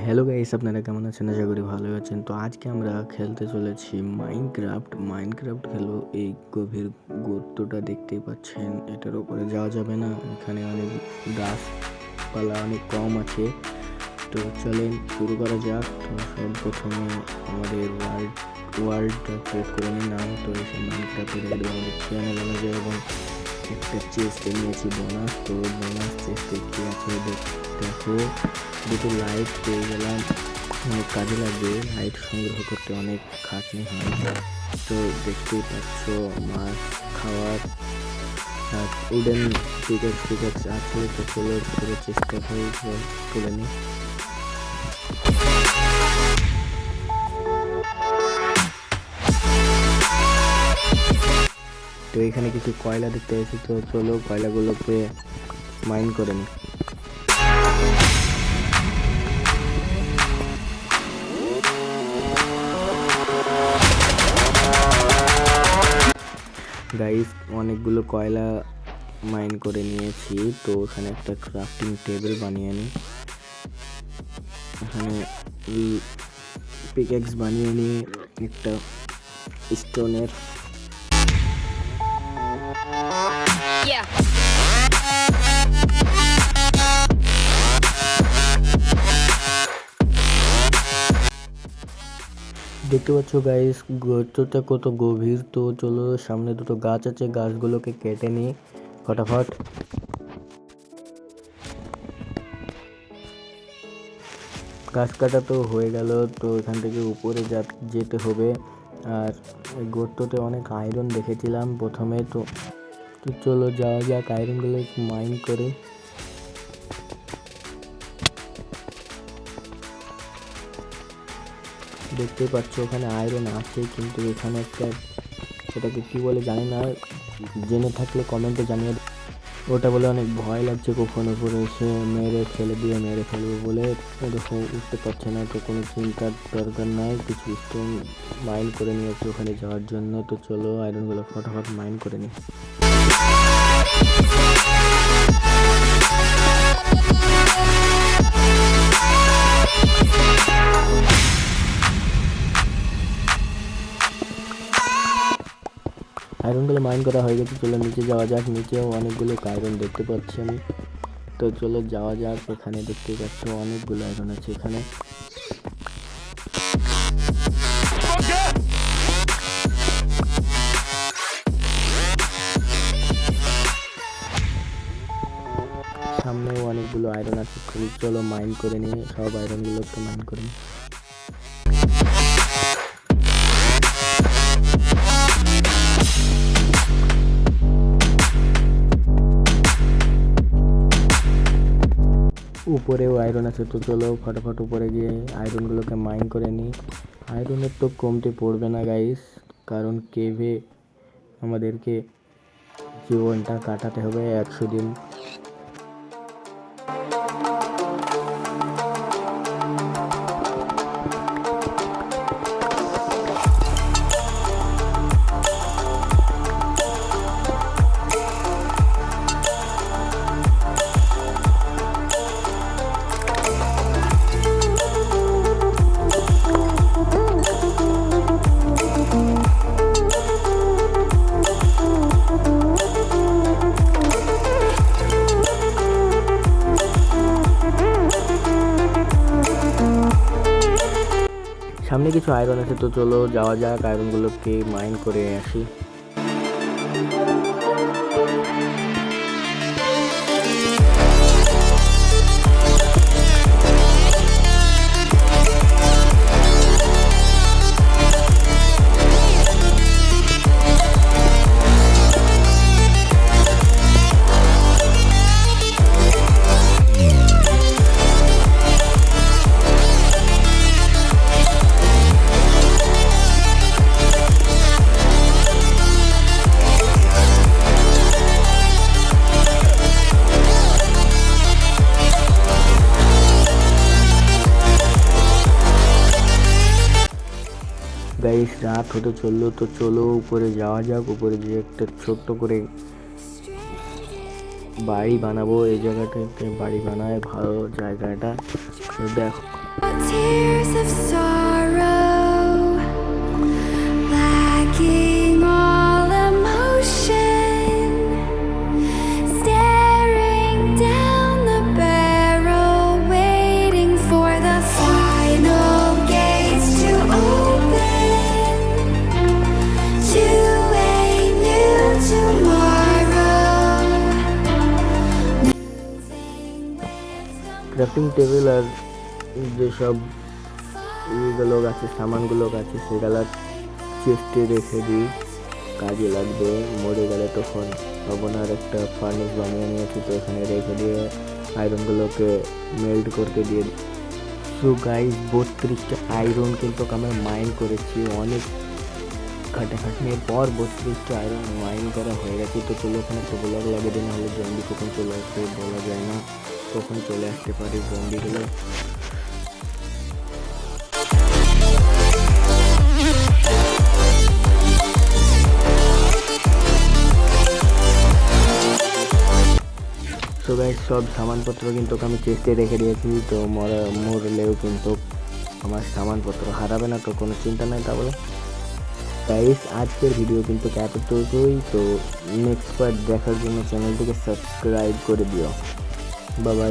Hello guys, আপনারা কেমন আছেন? আশা করি ভালোই আছেন। তো আজকে আমরা খেলতে চলেছি মাইনক্রাফট খেলবো। এই গভীর গর্তটা দেখতেই পাচ্ছেন, এটার উপরে যাওয়া যাবে না। এখানে অনেক গাছপালা অনেক কম আছে। তো চলেন শুরু করা যাক। তো প্রথমে আমাদের ওয়ার্ল্ডটা ক্রিয়েট করে নিলাম। তো এসে মাইনক্রাফটের আমাদের চ্যানেল অনুযায়ী এবং একটা চেস্টে নিয়েছি বোনাস। তো বোনাস চেস্টে কী আছে দেখো, দুটো লাইট পেয়ে গেলাম। অনেক কাজে লাগবে, লাইট সংগ্রহ করতে অনেক খাটনি হয়। তো দেখতেই পাচ্ছ মাছ খাওয়ার উডেন পিকেক্স আছে। তো চলো করে চেষ্টা করে তুলে নিই। তো এখানে কিছু কয়লা দেখতে পেয়েছি। তো চলো কয়লাগুলোকে মাইন করে নিই। গাইস, অনেকগুলো কয়লা মাইন করে নিয়েছি। তো এখানে একটা ক্রাফটিং টেবিল বানিয়ে নিই। এখানে পিকেক্স বানিয়ে নিই একটা স্টোনের। দেখতে পাচ্ছ গাইস, গর্তটা কত গভীর। তো চলো, সামনে দুটো গাছ আছে, গাছগুলোকে কেটে নিই ফটাফট। গাছ কাটা তো হয়ে গেল। তো এখান থেকে উপরে যেতে হবে। আর এই গর্ততে অনেক আয়রন দেখেছিলাম প্রথমে। তো চলো যাওয়া যাক, আয়রনগুলো একটু মাইন করে। দেখতেই পাচ্ছ ওখানে আয়রন আছে, কিন্তু এখানে একটা, সেটাকে কি বলে জানি না, জেনে থাকলে কমেন্টে জানিয়ে। ওটা বলে অনেক ভয় লাগছে, কখন উপরে এসে মেরে ফেলবো বলে দেখো উঠতে পারছে না। তো কোনো চিন্তার দরকার নাই, কিছু স্টোন মাইন করে নিয়েছি ওখানে যাওয়ার জন্য। তো চলো আয়রনগুলো ফটাফট মাইন করে নিই। আয়রনগুলো মাইন করা হয়ে গেছে। চলো নিচে যাওয়া যাক। নিচেও অনেকগুলো আয়রন দেখতে পাচ্ছি আমি। তো চলো যাওয়া যাক। এখানে দেখতে পাচ্ছ অনেকগুলো আয়রন আছে এখানে। সামনেও অনেকগুলো আয়রন আছে। চলো মাইন করে নিয়ে সব আয়রনগুলো একটু মাইন করে নিই। উপরেও আয়রন আছে। তো চলো ফটাফট উপরে গিয়ে আয়রনগুলোকে মাইন করে নিই। আয়রনের তো কমতে পড়বে না গাইস, কারণ কেভে আমাদেরকে জীবনটা কাটাতে হবে 100 দিন। সামনে কিছু আয়রন আছে। তো চলো যাওয়া যাক, আয়রনগুলোকে মাইন করে আসি। গাইস, রাত হতে চললো। তো চলো উপরে যাওয়া যাক। উপরে যে একটা ছোট্ট করে বাড়ি বানাবো। এই জায়গাটাতে বাড়ি বানায় ভালো জায়গাটা। দেখো Tears of sorrow, lacking all emotion, staring down the barrel, waiting for the final gates to open to a new tomorrow. Crafting table আর যেসব ইয়েগুলো আছে সামানগুলো আছে সেগুলো চেস্টে রেখে দিই, কাজে লাগবে, মরে গেলে তখন আর একটা ফার্নেস বানিয়ে নিয়েছি, তো এখানে রেখে দিয়ে আয়রনগুলোকে মেল্ট করতে দিয়ে। সো গাইস 32টা আয়রন কিন্তু আমরা মাইন করেছি, অনেক খাটাখাটনির পর 32টা আয়রন মাইন করা হয়ে গেছে। তো চলো ওখানে একটা ব্লক লাগিয়ে দিই, নাহলে জম্বি কখন চলে আসবে বলা যায় না, কখন চলে আসতে পারে জম্বিগুলো। তো গাইস সব সামানপত্র কিন্তু আমি চেস্টে রেখে দিয়েছি, তো মরলেও কিন্তু আমার সামানপত্র হারাবে না, তো কোনো চিন্তা নেই। তাহলে গাইস আজকের ভিডিও কিন্তু এতটুকুই, তো নেক্সট পার্ট দেখার জন্য চ্যানেলটিকে সাবস্ক্রাইব করে দিও। Bye bye.